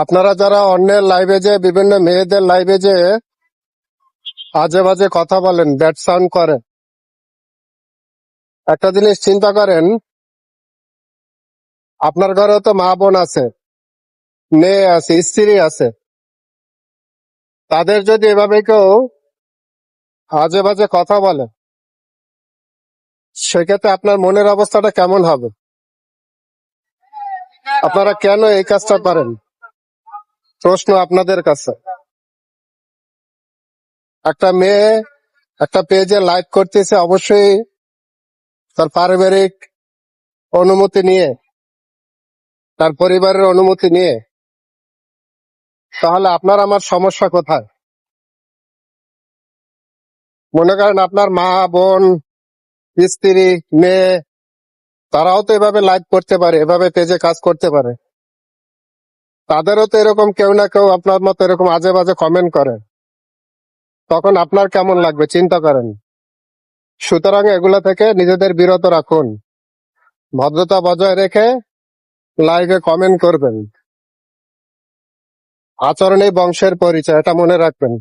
আপনারা যারা অন্যের লাইভে যে বিভিন্ন মেয়েদের লাইভে যে আজে বাজে কথা বলেন, ব্যাড সাউন্ড করেন, একটা জিনিস চিন্তা করেন, আপনার ঘরেও তো মা বোন আছে, মেয়ে আছে, স্ত্রী আছে। তাদের যদি এভাবে কেউ আজে বাজে কথা বলে, সেক্ষেত্রে আপনার মনের অবস্থাটা কেমন হবে? আপনারা কেন এই কাজটা করেন? প্রশ্ন আপনাদের কাছে। একটা মেয়ে একটা পেজে লাইভ করতেছে, অবশ্যই তার পারিবারিক অনুমতি নিয়ে, তার পরিবারের অনুমতি নিয়ে। তাহলে আপনার আমার সমস্যা কোথায়? মনে করেন আপনার মা বোন, স্ত্রী, মেয়ে, তারাও তো এভাবে লাইভ করতে পারে, এভাবে পেজে কাজ করতে পারে। তাদেরও তো এরকম কেউ না কেউ আপনার মতো এরকম আজে বাজে কমেন্ট করে। তখন আপনার কেমন লাগবে চিন্তা করেন। সুতরাং এগুলা থেকে নিজেদের বিরত রাখুন। ভদ্রতা বজায় রেখে লাইভে কমেন্ট করবেন। আচরণেই বংশের পরিচয়, এটা মনে রাখবেন।